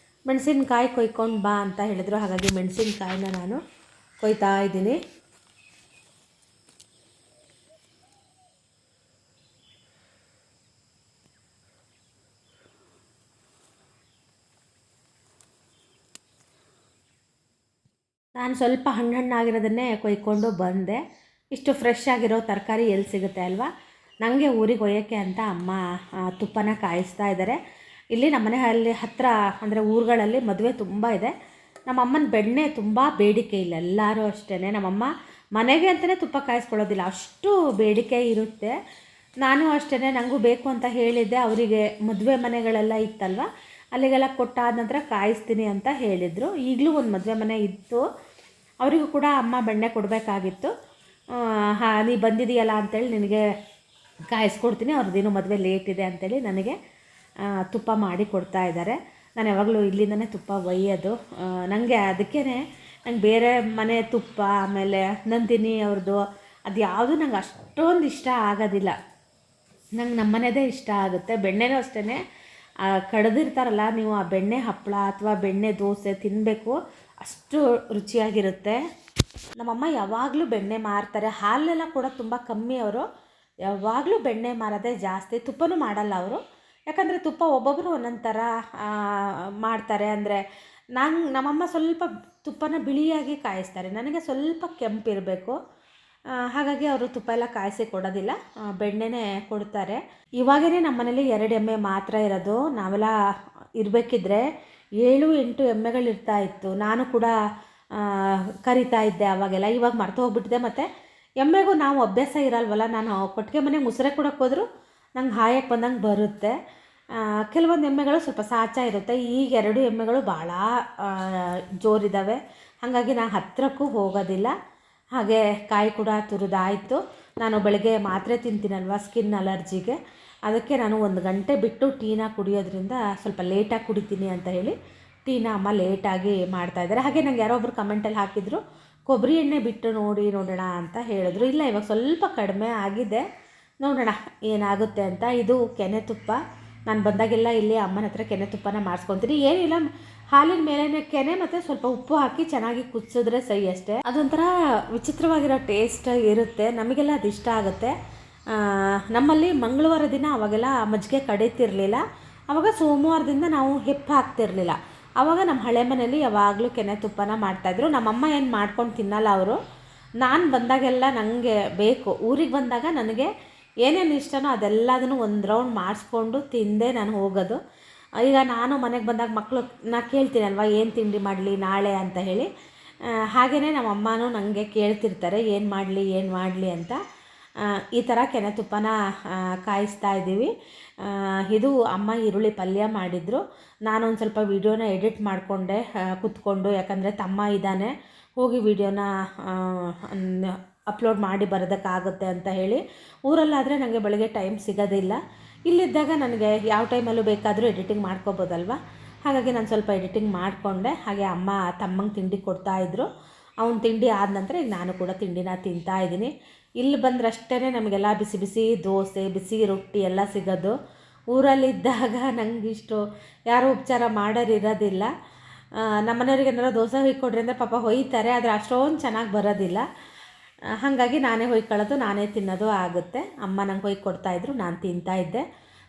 ಮೆಣಸಿನಕಾಯಿ ಕೊಯ್ಕೊಂಡು ಬಾ ಅಂತ ಹೇಳಿದ್ರು. ಹಾಗಾಗಿ ಮೆಣಸಿನಕಾಯಿನ ನಾನು ಕೊಯ್ತಾ ಇದ್ದೀನಿ. ನಾನು ಸ್ವಲ್ಪ ಹಣ್ಣಾಗಿರೋದನ್ನೇ ಕೊಯ್ಕೊಂಡು ಬಂದೆ. ಇಷ್ಟು ಫ್ರೆಶ್ ಆಗಿರೋ ತರಕಾರಿ ಎಲ್ಲಿ ಸಿಗುತ್ತೆ ಅಲ್ವಾ. ನನಗೆ ಊರಿಗೆ ಒಯ್ಯೋಕ್ಕೆ ಅಂತ ಅಮ್ಮ ತುಪ್ಪನ ಕಾಯಿಸ್ತಾ ಇದ್ದಾರೆ. ಇಲ್ಲಿ ನಮ್ಮನೆ ಅಲ್ಲಿ ಹತ್ತಿರ ಅಂದರೆ ಊರುಗಳಲ್ಲಿ ಮದುವೆ ತುಂಬ ಇದೆ. ನಮ್ಮಮ್ಮನ ಬೆಣ್ಣೆ ತುಂಬ ಬೇಡಿಕೆ ಇಲ್ಲ. ಎಲ್ಲರೂ ಅಷ್ಟೇ. ನಮ್ಮಮ್ಮ ಮನೆಗೆ ಅಂತಲೇ ತುಪ್ಪ ಕಾಯಿಸ್ಕೊಳ್ಳೋದಿಲ್ಲ, ಅಷ್ಟು ಬೇಡಿಕೆ ಇರುತ್ತೆ. ನಾನು ಅಷ್ಟೇ ನನಗೂ ಬೇಕು ಅಂತ ಹೇಳಿದ್ದೆ. ಅವರಿಗೆ ಮದುವೆ ಮನೆಗಳೆಲ್ಲ ಇತ್ತಲ್ವ, ಅಲ್ಲಿಗೆಲ್ಲ ಕೊಟ್ಟಾದ ನಂತರ ಕಾಯಿಸ್ತೀನಿ ಅಂತ ಹೇಳಿದರು. ಈಗಲೂ ಒಂದು ಮದುವೆ ಮನೆ ಇತ್ತು, ಅವರಿಗೂ ಕೂಡ ಅಮ್ಮ ಬೆಣ್ಣೆ ಕೊಡಬೇಕಾಗಿತ್ತು. ಹಾಂ, ನೀ ಬಂದಿದೆಯಲ್ಲ ಅಂಥೇಳಿ ನಿನಗೆ ಕಾಯಿಸ್ಕೊಡ್ತೀನಿ, ಅವ್ರದ್ದೇನು ಮದುವೆ ಲೇಟ್ ಇದೆ ಅಂಥೇಳಿ ನನಗೆ ತುಪ್ಪ ಮಾಡಿ ಕೊಡ್ತಾ ಇದ್ದಾರೆ. ನಾನು ಯಾವಾಗಲೂ ಇಲ್ಲಿಂದನೇ ತುಪ್ಪ ಒಯ್ಯೋದು. ನನಗೆ ಅದಕ್ಕೇ ನಂಗೆ ಬೇರೆ ಮನೆ ತುಪ್ಪ, ಆಮೇಲೆ ನಂದಿನಿ ಅವ್ರದ್ದು ಅದು ಯಾವುದು ನಂಗೆ ಅಷ್ಟೊಂದು ಇಷ್ಟ ಆಗೋದಿಲ್ಲ. ನಂಗೆ ನಮ್ಮನೆದೇ ಇಷ್ಟ ಆಗುತ್ತೆ. ಬೆಣ್ಣೆನೂ ಅಷ್ಟೇ, ಕಡ್ದಿರ್ತಾರಲ್ಲ ನೀವು, ಆ ಬೆಣ್ಣೆ ಹಪ್ಪಳ ಅಥವಾ ಬೆಣ್ಣೆ ದೋಸೆ ತಿನ್ನಬೇಕು, ಅಷ್ಟು ರುಚಿಯಾಗಿರುತ್ತೆ. ನಮ್ಮಮ್ಮ ಯಾವಾಗಲೂ ಬೆಣ್ಣೆ ಮಾರ್ತಾರೆ. ಹಾಲೆಲ್ಲ ಕೂಡ ತುಂಬ ಕಮ್ಮಿ, ಅವರು ಯಾವಾಗಲೂ ಬೆಣ್ಣೆ ಮಾರೋದೇ ಜಾಸ್ತಿ. ತುಪ್ಪನೂ ಮಾಡಲ್ಲ ಅವರು, ಯಾಕಂದರೆ ತುಪ್ಪ ಒಬ್ಬೊಬ್ಬರು ಒಂದೊಂದು ಥರ ಮಾಡ್ತಾರೆ. ಅಂದರೆ ನಮ್ಮಮ್ಮ ಸ್ವಲ್ಪ ತುಪ್ಪನ ಬಿಳಿಯಾಗಿ ಕಾಯಿಸ್ತಾರೆ, ನನಗೆ ಸ್ವಲ್ಪ ಕೆಂಪಿರಬೇಕು. ಹಾಗಾಗಿ ಅವರು ತುಪ್ಪ ಎಲ್ಲ ಕಾಯಿಸಿ ಕೊಡೋದಿಲ್ಲ, ಬೆಣ್ಣೆನೇ ಕೊಡ್ತಾರೆ. ಇವಾಗೇ ನಮ್ಮ ಮನೇಲಿ 2 ಎಮ್ಮೆ ಮಾತ್ರ ಇರೋದು. ನಾವೆಲ್ಲ ಇರಬೇಕಿದ್ರೆ 7-8 ಎಮ್ಮೆಗಳಿರ್ತಾ ಇತ್ತು. ನಾನು ಕೂಡ ಕರಿತಾ ಇದ್ದೆ ಅವಾಗೆಲ್ಲ. ಇವಾಗ ಮರ್ತು ಹೋಗ್ಬಿಟ್ಟಿದೆ. ಮತ್ತು ಎಮ್ಮೆಗೂ ನಾವು ಅಭ್ಯಾಸ ಇರಲ್ವಲ್ಲ, ನಾನು ಕೊಟ್ಟಿಗೆ ಮನೆಗೆ ಮುಸುರೆ ಕೊಡೋಕ್ಕೆ ಹೋದರೂ ನಂಗೆ ಹಾಯಕ್ಕೆ ಬಂದಂಗೆ ಬರುತ್ತೆ. ಕೆಲವೊಂದು ಎಮ್ಮೆಗಳು ಸ್ವಲ್ಪ ಸಾಚ ಇರುತ್ತೆ. ಈಗ 2 ಎಮ್ಮೆಗಳು ಭಾಳ ಜೋರಿದ್ದಾವೆ, ಹಾಗಾಗಿ ನಾನು ಹತ್ತಿರಕ್ಕೂ ಹೋಗೋದಿಲ್ಲ. ಹಾಗೆ ಕಾಯಿ ಕೂಡ ತುರಿದಾಯಿತು. ನಾನು ಬೆಳಗ್ಗೆ ಮಾತ್ರೆ ತಿಂತೀನಲ್ವ ಸ್ಕಿನ್ ಅಲರ್ಜಿಗೆ, ಅದಕ್ಕೆ ನಾನು 1 ಗಂಟೆ ಬಿಟ್ಟು ಟೀನ ಕುಡಿಯೋದ್ರಿಂದ ಸ್ವಲ್ಪ ಲೇಟಾಗಿ ಕುಡಿತೀನಿ ಅಂತ ಹೇಳಿ ಟೀನ ಅಮ್ಮ ಲೇಟಾಗಿ ಮಾಡ್ತಾಯಿದ್ದಾರೆ. ಹಾಗೆ ನಂಗೆ ಯಾರೋ ಒಬ್ರು ಕಮೆಂಟಲ್ಲಿ ಹಾಕಿದ್ರು, ಕೊಬ್ಬರಿ ಎಣ್ಣೆ ಬಿಟ್ಟು ನೋಡೋಣ ಅಂತ ಹೇಳಿದ್ರು. ಇಲ್ಲ, ಇವಾಗ ಸ್ವಲ್ಪ ಕಡಿಮೆ ಆಗಿದೆ, ನೋಡೋಣ ಏನಾಗುತ್ತೆ ಅಂತ. ಇದು ಕೆನೆ ತುಪ್ಪ. ನಾನು ಬಂದಾಗೆಲ್ಲ ಇಲ್ಲಿ ಅಮ್ಮನ ಹತ್ರ ಕೆನೆ ತುಪ್ಪನ ಮಾಡಿಸ್ಕೊತೀನಿ. ಏನಿಲ್ಲ, ಹಾಲಿನ ಮೇಲೇ ಕೆನೆ ಮತ್ತು ಸ್ವಲ್ಪ ಉಪ್ಪು ಹಾಕಿ ಚೆನ್ನಾಗಿ ಕುದಿಸಿದ್ರೆ ಸೈ ಅಷ್ಟೇ. ಅದೊಂಥರ ವಿಚಿತ್ರವಾಗಿರೋ ಟೇಸ್ಟ್ ಇರುತ್ತೆ, ನಮಗೆಲ್ಲ ಅದು ಇಷ್ಟ ಆಗುತ್ತೆ. ನಮ್ಮಲ್ಲಿ ಮಂಗಳವಾರ ದಿನ ಅವಾಗೆಲ್ಲ ಮಜ್ಜಿಗೆ ಕಡಿತಿರಲಿಲ್ಲ, ಆವಾಗ ಸೋಮವಾರದಿಂದ ನಾವು ಹೆಪ್ಪು ಹಾಕ್ತಿರ್ಲಿಲ್ಲ. ಆವಾಗ ನಮ್ಮ ಹಳೆ ಮನೇಲಿ ಯಾವಾಗಲೂ ಕೆನೆ ತುಪ್ಪನ ಮಾಡ್ತಾಯಿದ್ರು. ನಮ್ಮಮ್ಮ ಏನು ಮಾಡ್ಕೊಂಡು ತಿನ್ನಲ್ಲ ಅವರು. ನಾನು ಬಂದಾಗೆಲ್ಲ ನನಗೆ ಬೇಕು. ಊರಿಗೆ ಬಂದಾಗ ನನಗೆ ಏನೇನು ಇಷ್ಟನೋ ಅದೆಲ್ಲದನ್ನು 1 ರೌಂಡ್ ಮಾಡಿಸ್ಕೊಂಡು ತಿಂದೆ ನಾನು ಹೋಗೋದು. ಈಗ ನಾನು ಮನೆಗೆ ಬಂದಾಗ ಮಕ್ಕಳು ನಾನು ಕೇಳ್ತೀನಲ್ವ, ಏನು ತಿಂಡಿ ಮಾಡಲಿ ನಾಳೆ ಅಂತ ಹೇಳಿ. ಹಾಗೆಯೇ ನಮ್ಮ ಅಮ್ಮನೂ ನನಗೆ ಕೇಳ್ತಿರ್ತಾರೆ, ಏನು ಮಾಡಲಿ ಅಂತ. ಈ ಥರ ಕೆನೆ ತುಪ್ಪನ ಕಾಯಿಸ್ತಾ ಇದ್ದೀವಿ. ಇದು ಅಮ್ಮ ಈರುಳ್ಳಿ ಪಲ್ಯ ಮಾಡಿದರು. ನಾನೊಂದು ಸ್ವಲ್ಪ ವೀಡಿಯೋನ ಎಡಿಟ್ ಮಾಡಿಕೊಂಡೆ ಕೂತ್ಕೊಂಡು, ಯಾಕಂದರೆ ತಮ್ಮ ಇದ್ದಾನೆ, ಹೋಗಿ ವೀಡಿಯೋನ ಅಪ್ಲೋಡ್ ಮಾಡಿ ಬರೋದಕ್ಕಾಗುತ್ತೆ ಅಂತ ಹೇಳಿ. ಊರಲ್ಲಾದರೆ ನನಗೆ ಬೆಳಗ್ಗೆ ಟೈಮ್ ಸಿಗೋದಿಲ್ಲ, ಇಲ್ಲಿದ್ದಾಗ ನನಗೆ ಯಾವ ಟೈಮಲ್ಲೂ ಬೇಕಾದರೂ ಎಡಿಟಿಂಗ್ ಮಾಡ್ಕೋಬೋದಲ್ವ. ಹಾಗಾಗಿ ನಾನು ಸ್ವಲ್ಪ ಎಡಿಟಿಂಗ್ ಮಾಡಿಕೊಂಡೆ. ಹಾಗೆ ಅಮ್ಮ ತಮ್ಮಂಗೆ ತಿಂಡಿ ಕೊಡ್ತಾಯಿದ್ರು. ಅವ್ನು ತಿಂಡಿ ಆದ ನಂತರ ಈಗ ನಾನು ಕೂಡ ತಿಂಡಿನ ತಿಂತಾಯಿದ್ದೀನಿ. ಇಲ್ಲಿ ಬಂದ್ರಷ್ಟೇ ನಮಗೆಲ್ಲ ಬಿಸಿ ಬಿಸಿ ದೋಸೆ, ಬಿಸಿ ರೊಟ್ಟಿ ಎಲ್ಲ ಸಿಗೋದು. ಊರಲ್ಲಿದ್ದಾಗ ನನಗಿಷ್ಟು ಯಾರೂ ಉಪಚಾರ ಮಾಡೋರು ಇರೋದಿಲ್ಲ. ನಮ್ಮ ಮನೆಯವ್ರಿಗೆ ಏನಾರು ದೋಸೆ ಹೊಯ್ಕೊಡ್ರಿ ಅಂದರೆ ಪಾಪ ಹೊಯ್ತಾರೆ, ಆದರೆ ಅಷ್ಟೊಂದು ಚೆನ್ನಾಗಿ ಬರೋದಿಲ್ಲ. ಹಾಗಾಗಿ ನಾನೇ ಹೊಯ್ಕೊಳ್ಳೋದು, ನಾನೇ ತಿನ್ನೋದು ಆಗುತ್ತೆ. ಅಮ್ಮ ನಂಗೆ ಹೊಯ್ಕೊಡ್ತಾಯಿದ್ರು, ನಾನು ತಿಂತಾಯಿದ್ದೆ.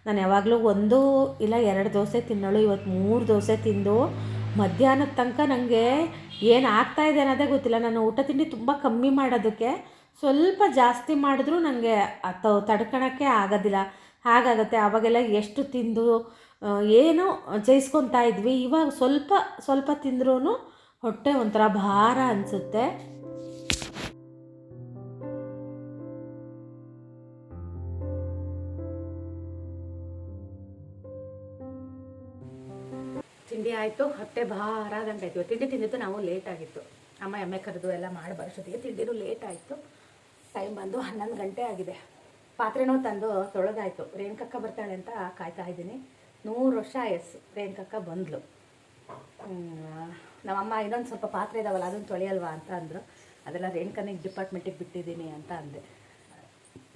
ನಾನು ಯಾವಾಗಲೂ 1 ಇಲ್ಲ 2 ದೋಸೆ ತಿನ್ನೋಳು. ಇವತ್ತು 3 ದೋಸೆ ತಿಂದು ಮಧ್ಯಾಹ್ನದ ತನಕ ನನಗೆ ಏನು ಆಗ್ತಾಯಿದೆ ಅನ್ನೋದೇ ಗೊತ್ತಿಲ್ಲ. ನಾನು ಊಟ ತಿಂಡಿ ತುಂಬ ಕಮ್ಮಿ ಮಾಡೋದಕ್ಕೆ, ಸ್ವಲ್ಪ ಜಾಸ್ತಿ ಮಾಡಿದ್ರೂ ನನಗೆ ತಡ್ಕೊಳಕ್ಕೆ ಆಗೋದಿಲ್ಲ, ಹಾಗಾಗುತ್ತೆ. ಆವಾಗೆಲ್ಲ ಎಷ್ಟು ತಿಂದು ಏನೋ ಜಯಿಸ್ಕೊತಾ ಇದ್ವಿ. ಇವಾಗ ಸ್ವಲ್ಪ ತಿಂದ್ರೂ ಹೊಟ್ಟೆ ಒಂಥರ ಭಾರ ಅನಿಸುತ್ತೆ. ತಿಂಡಿ ಆಯಿತು, ಹೊಟ್ಟೆ ಭಾರ ಆದಂಗೆ ಆಯಿತು. ತಿಂಡಿ ತಿಂದಿದ್ದು ನಾವು ಲೇಟಾಗಿತ್ತು. ಅಮ್ಮ ಎಮ್ಮೆ ಕರೆದು ಎಲ್ಲ ಮಾಡಿ ಬರೋಷ್ಟೊತ್ತಿಗೆ ತಿಂಡಿನೂ ಲೇಟ್ ಆಯಿತು. ಟೈಮ್ ಬಂದು 11 ಗಂಟೆ ಆಗಿದೆ. ಪಾತ್ರೆನೂ ತಂದು ತೊಳೆದಾಯಿತು. ರೇಣುಕಕ್ಕ ಬರ್ತಾಳೆ ಅಂತ ಕಾಯ್ತಾ ಇದ್ದೀನಿ. 100 ವರ್ಷ ಆಯಸ್ಸು ರೇಣುಕಕ್ಕ ಬಂದಳು. ನಮ್ಮಮ್ಮ ಇನ್ನೊಂದು ಸ್ವಲ್ಪ ಪಾತ್ರೆ ಇದಾವಲ್ಲ ಅದನ್ನು ತೊಳೆಯಲ್ವಾ ಅಂತ ಅಂದರು. ಅದೆಲ್ಲ ರೇಣುಕನಿಗೆ ಡಿಪಾರ್ಟ್ಮೆಂಟಿಗೆ ಬಿಟ್ಟಿದ್ದೀನಿ ಅಂತ ಅಂದೆ.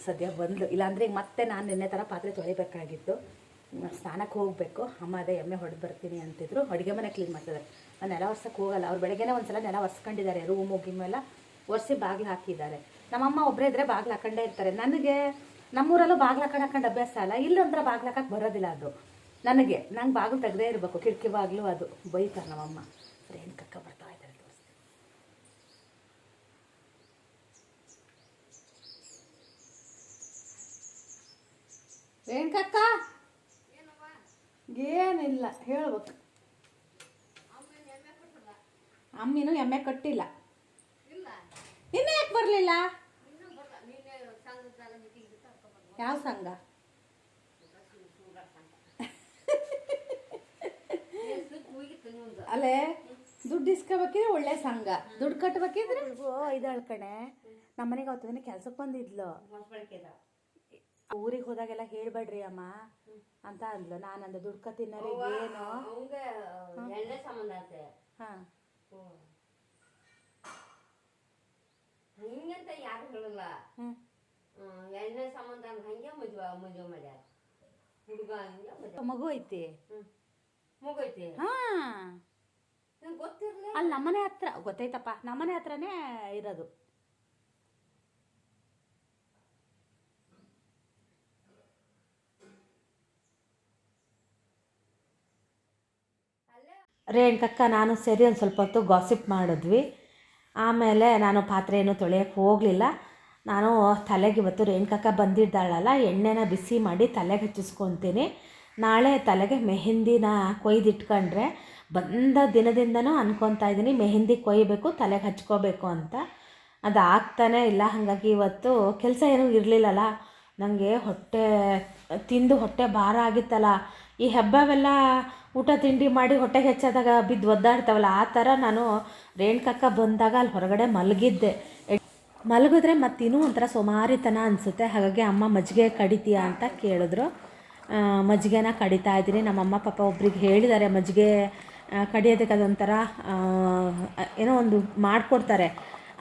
ಸದ್ಯ ಬಂದಳು, ಇಲ್ಲಾಂದರೆ ಈಗ ಮತ್ತೆ ನಾನು ನಿನ್ನೆ ಥರ ಪಾತ್ರೆ ತೊಳಿಬೇಕಾಗಿತ್ತು. ಸ್ನಾನಕ್ಕೆ ಹೋಗಬೇಕು. ಅಮ್ಮ ಅದೇ ಎಮ್ಮೆ ಹೊಡೆದು ಬರ್ತೀನಿ ಅಂತಿದ್ರು. ಅಡುಗೆ ಮನೆ ಕ್ಲೀನ್ ಮಾಡ್ತಿದ್ದಾರೆ. ನಾನು ನೆಲ ಒರ್ಸೋಕ್ಕೆ ಹೋಗಲ್ಲ. ಅವ್ರು ಬೆಳಗ್ಗೆನೇ ಒಂದು ಸಲ ನೆಲ ಒರೆಸ್ಕೊಂಡಿದ್ದಾರೆ, ರೂಮು ಗಿಮ್ಮೆಲ್ಲ ಒರೆಸಿ ಬಾಗಿಲು ಹಾಕಿದ್ದಾರೆ. ನಮ್ಮಮ್ಮ ಒಬ್ಬರೇ ಇದ್ದರೆ ಬಾಗಿಲು ಹಾಕೊಂಡೇ ಇರ್ತಾರೆ. ನನಗೆ ನಮ್ಮೂರಲ್ಲೂ ಬಾಗಿಲು ಹಾಕೊಂಡು ಅಭ್ಯಾಸ ಅಲ್ಲ, ಇಲ್ಲೊಂಥರ ಬಾಗಿಲು ಹಾಕಕ್ಕೆ ಬರೋದಿಲ್ಲ. ಅದು ನಂಗೆ ಬಾಗಿಲು ತೆಗೆದೇ ಇರಬೇಕು, ಕಿಟಕಿ ಬಾಗಿಲು. ಅದು ಬೈತಾರೆ ನಮ್ಮಮ್ಮ. ರೇಣುಕಕ್ಕ ಬರ್ತಾ ಇದ್ದಾರೆ, ತೋರಿಸ್ತೀನಿ. ರೇಣುಕಕ್ಕ ಏನಿಲ್ಲ, ಹೇಳ್ಬೇಕು. ಅಮ್ಮಿನೂ ಎಮ್ಮೆ ಕಟ್ಟಿಲ್ಲ. ಇನ್ನೂ ಯಾಕೆ ಬರಲಿಲ್ಲ? ಯಾವ ಸಂಘ? ಅಲ್ಲೇ ದುಡ್ಡು ಇಸ್ಕೋಬೇಕಿದ್ರೆ ಒಳ್ಳೆ ಸಂಘ, ದುಡ್ಡು ಕಟ್ಟಬೇಕಿದ್ರೆ ಇದಾಳ್ ಕಣೆ. ನಮ್ಮನೆಗೆ ಅವತ್ತು ಕೆಲ್ಸಕ್ಕೆ ಬಂದಿದ್ಲು. ಊರಿಗೆ ಹೋದಾಗೆಲ್ಲ ಹೇಳ್ಬೇಡ್ರಿ ಅಮ್ಮ ಅಂತ ಅಂದ್ಲು. ನಾನಂದ ದುಡ್ಡು ಕತ್ತಿನಲ್ಲಿ ಏನು ಎಣ್ಣೆ ಸಂಬಂಧ ಅಂತೆ. ಹಾಂ ಹಿಂಗಂತ ಯಾರು ಹೇಳಲ್ಲ. ಎಣ್ಣೆ ಸಂಬಂಧ ಅಂದ್ರೆ ಹಂಗೆ ಮದುವೆ ಮಾಡ್ಯಾರ. ಹುಡುಗ ಹಂಗೆ ಮಗು ಐತಿ. ಮುಗೈತಿ. ಹಾಂ ನಂಗೆ ಗೊತ್ತಿರಲಿಲ್ಲ. ಅಲ್ಲಿ ನಮ್ಮನೆ ಹತ್ರ ಗೊತ್ತೈತಪ್ಪ, ನಮ್ಮನೆ ಹತ್ರನೇ ಇರೋದು. ರೇಣುಕಕ್ಕ ನಾನು ಸೇರಿ ಒಂದು ಸ್ವಲ್ಪ ಹೊತ್ತು ಗಾಸಿಪ್ ಮಾಡಿದ್ವಿ. ಆಮೇಲೆ ನಾನು ಪಾತ್ರೆ ಏನು ತೊಳೆಯೋಕ್ಕೆ ಹೋಗಲಿಲ್ಲ. ನಾನು ತಲೆಗೆ ಇವತ್ತು ರೇಣುಕಕ್ಕ ಬಂದಿದ್ದಾಳಲ್ಲ, ಎಣ್ಣೆನ ಬಿಸಿ ಮಾಡಿ ತಲೆಗೆ ಹಚ್ಚಿಸ್ಕೊತೀನಿ. ನಾಳೆ ತಲೆಗೆ ಮೆಹಂದಿನ ಕೊಯ್ದಿಟ್ಕೊಂಡ್ರೆ ಬಂದ ದಿನದಿಂದನೂ ಅನ್ಕೊತಾ ಇದ್ದೀನಿ ಮೆಹಂದಿ ಕೊಯ್ಯಬೇಕು, ತಲೆಗೆ ಹಚ್ಕೋಬೇಕು ಅಂತ. ಅದು ಆಗ್ತಾನೇ ಇಲ್ಲ. ಹಾಗಾಗಿ ಇವತ್ತು ಕೆಲಸ ಏನೂ ಇರಲಿಲ್ಲಲ್ಲ, ನನಗೆ ತಿಂದು ಹೊಟ್ಟೆ ಭಾರ ಆಗಿತ್ತಲ್ಲ. ಈ ಹಬ್ಬವೆಲ್ಲ ಊಟ ತಿಂಡಿ ಮಾಡಿ ಹೊಟ್ಟೆಗೆ ಹೆಚ್ಚಾದಾಗ ಬಿದ್ದು ಒದ್ದಾಡ್ತಾವಲ್ಲ, ಆ ಥರ ನಾನು ರೇಣುಕಕ್ಕ ಬಂದಾಗ ಅಲ್ಲಿ ಹೊರಗಡೆ ಮಲಗಿದ್ದೆ. ಮಲಗಿದ್ರೆ ಮತ್ತಿನ್ನೂ ಒಂಥರ ಸೋಮಾರಿತನ ಅನಿಸುತ್ತೆ. ಹಾಗಾಗಿ ಅಮ್ಮ ಮಜ್ಜಿಗೆ ಕಡಿತೀಯಾ ಅಂತ ಕೇಳಿದ್ರು. ಮಜ್ಜಿಗೆನ ಕಡಿತಾ ಇದ್ದೀನಿ. ನಮ್ಮಮ್ಮ ಪಾಪ ಒಬ್ರಿಗೆ ಹೇಳಿದ್ದಾರೆ ಮಜ್ಜಿಗೆ ಕಡಿಯೋದಕ್ಕೆ, ಅದೊಂಥರ ಏನೋ ಒಂದು ಮಾಡಿಕೊಡ್ತಾರೆ,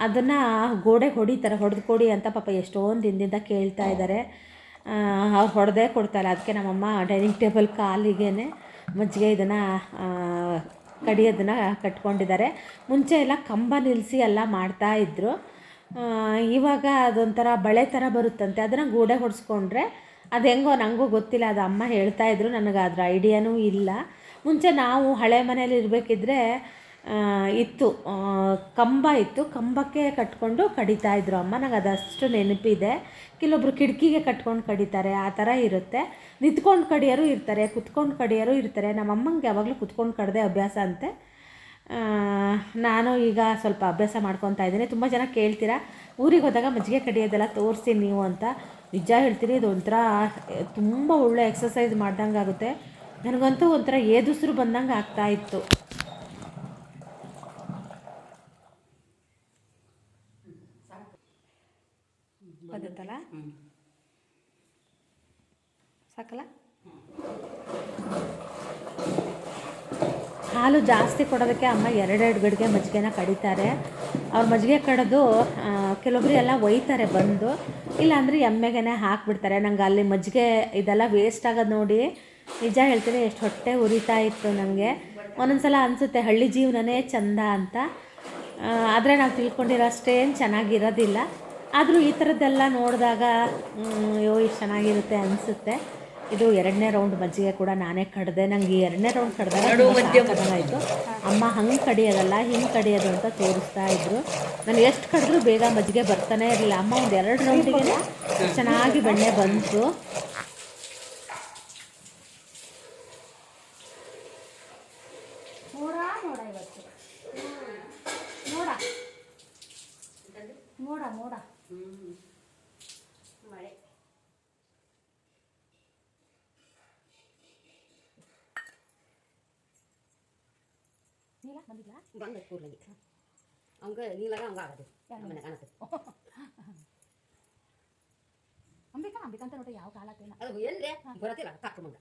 ಅದನ್ನು ಗೋಡೆಗೆ ಹೊಡಿತಾರೆ, ಹೊಡೆದು ಕೊಡಿ ಅಂತ ಪಾಪ ಎಷ್ಟೊಂದು ದಿನದಿಂದ ಕೇಳ್ತಾ ಇದ್ದಾರೆ. ಅವ್ರು ಹೊಡೆದೇ ಕೊಡ್ತಾರೆ. ಅದಕ್ಕೆ ನಮ್ಮಮ್ಮ ಡೈನಿಂಗ್ ಟೇಬಲ್ ಕಾಲಿಗೆ ಮಜ್ಜಿಗೆ ಇದನ್ನು ಕಡಿಯೋದನ್ನು ಕಟ್ಕೊಂಡಿದ್ದಾರೆ. ಮುಂಚೆ ಎಲ್ಲ ಕಂಬ ನಿಲ್ಲಿಸಿ ಎಲ್ಲ ಮಾಡ್ತಾಯಿದ್ರು. ಇವಾಗ ಅದೊಂಥರ ಬಳೆ ಥರ ಬರುತ್ತಂತೆ, ಅದನ್ನು ಗೋಡೆ ಹೊಡೆಸ್ಕೊಂಡ್ರೆ ಅದು ಹೆಂಗೋ ನನಗೂ ಗೊತ್ತಿಲ್ಲ, ಅದು ಅಮ್ಮ ಹೇಳ್ತಾಯಿದ್ರು, ನನಗೆ ಅದ್ರ ಐಡಿಯಾನೂ ಇಲ್ಲ. ಮುಂಚೆ ನಾವು ಹಳೆ ಮನೇಲಿ ಇರಬೇಕಿದ್ರೆ ಇತ್ತು, ಕಂಬ ಇತ್ತು, ಕಂಬಕ್ಕೆ ಕಟ್ಕೊಂಡು ಕಡಿತಾಯಿದ್ರು ಅಮ್ಮ. ನನಗೆ ಅದಷ್ಟು ನೆನಪಿದೆ. ಕೆಲವೊಬ್ರು ಕಿಟಕಿಗೆ ಕಟ್ಕೊಂಡು ಕಡಿತಾರೆ, ಆ ಥರ ಇರುತ್ತೆ. ನಿಂತ್ಕೊಂಡು ಕಡಿಯೋರು ಇರ್ತಾರೆ, ಕುತ್ಕೊಂಡು ಕಡಿಯೋರು ಇರ್ತಾರೆ. ನಮ್ಮಮ್ಮಂಗೆ ಯಾವಾಗಲೂ ಕುತ್ಕೊಂಡು ಕಡ್ದೆ ಅಭ್ಯಾಸ ಅಂತೆ. ನಾನು ಈಗ ಸ್ವಲ್ಪ ಅಭ್ಯಾಸ ಮಾಡ್ಕೊತಾ ಇದ್ದೀನಿ. ತುಂಬ ಜನ ಕೇಳ್ತೀರಾ ಊರಿಗೆ ಹೋದಾಗ ಮಜ್ಜಿಗೆ ಕಡಿಯೋದೆಲ್ಲ ತೋರಿಸಿ ನೀವು ಅಂತ. ನಿಜ ಹೇಳ್ತೀನಿ, ಇದು ಒಂಥರ ತುಂಬ ಒಳ್ಳೆ ಎಕ್ಸಸೈಸ್ ಮಾಡ್ದಂಗೆ ಆಗುತ್ತೆ. ನನಗಂತೂ ಒಂಥರ ಏದುಸಿರು ಬಂದಂಗೆ ಆಗ್ತಾಯಿತ್ತು. ಬಂದಿತ್ತಲ್ಲ, ಸಾಕಲ್ಲ. ಹಾಲು ಜಾಸ್ತಿ ಕೊಡೋದಕ್ಕೆ ಅಮ್ಮ 2 ಗಡಿಗೆ ಮಜ್ಜಿಗೆನ ಕಡಿತಾರೆ. ಅವ್ರು ಮಜ್ಜಿಗೆ ಕಡಿದು ಕೆಲವೊಬ್ರು ಎಲ್ಲ ಒಯ್ತಾರೆ ಬಂದು, ಇಲ್ಲಾಂದರೆ ಎಮ್ಮೆಗೆ ಹಾಕಿಬಿಡ್ತಾರೆ. ನಂಗೆ ಅಲ್ಲಿ ಮಜ್ಜಿಗೆ ಇದೆಲ್ಲ ವೇಸ್ಟ್ ಆಗೋದು ನೋಡಿ ನಿಜ ಹೇಳ್ತೀನಿ ಎಷ್ಟು ಹೊಟ್ಟೆ ಉರಿತಾ ಇತ್ತು ನನಗೆ. ಒಂದೊಂದ್ಸಲ ಅನಿಸುತ್ತೆ ಹಳ್ಳಿ ಜೀವನನೇ ಚಂದ ಅಂತ. ಆದರೆ ನಾವು ತಿಳ್ಕೊಂಡಿರೋ ಅಷ್ಟೇನು ಚೆನ್ನಾಗಿರೋದಿಲ್ಲ. ಆದರೂ ಈ ಥರದ್ದೆಲ್ಲ ನೋಡಿದಾಗ ಅಯ್ಯೋ ಇಷ್ಟು ಚೆನ್ನಾಗಿರುತ್ತೆ ಅನಿಸುತ್ತೆ. ಇದು 2ನೇ ರೌಂಡ್ ಮಜ್ಜಿಗೆ ಕೂಡ ನಾನೇ ಕಡಿದೆ. ನನಗೆ 2ನೇ ರೌಂಡ್ ಕಡ್ದಾಗ ಆಯಿತು. ಅಮ್ಮ ಹಂಗೆ ಕಡಿಯೋದಲ್ಲ ಹಿಂಗೆ ಕಡಿಯೋದು ಅಂತ ತೋರಿಸ್ತಾ ಇದ್ರು. ನಾನು ಎಷ್ಟು ಕಡಿದ್ರೂ ಬೇಗ ಮಜ್ಜಿಗೆ ಬರ್ತಾನೆ ಇರಲಿಲ್ಲ. ಅಮ್ಮ ಒಂದು 2 ರೌಂಡಿಗೆ ಚೆನ್ನಾಗಿ ಬೆಣ್ಣೆ ಬಂತು. ಮೋಡ ಮಳೆ ನೀಲ ಬಂದಿಲ್ಲ, ಬಂದ ಕೂರ್ಲಗಿ ಅವಂಗ ನೀಲಾಗ ಹಂಗ ಆಗದು ಮನೆ ಕಾಣತ್ತೆ. ಅಂಬಿಕಾ ಅಂತ ನೋಡಿ ಯಾವ ಕಾಲತ್ತೇನ ಅದು ಎಲ್ಲೇ ಬರತ್ತಿಲ್ಲ ಕರ್ಕೊಂಬಂದ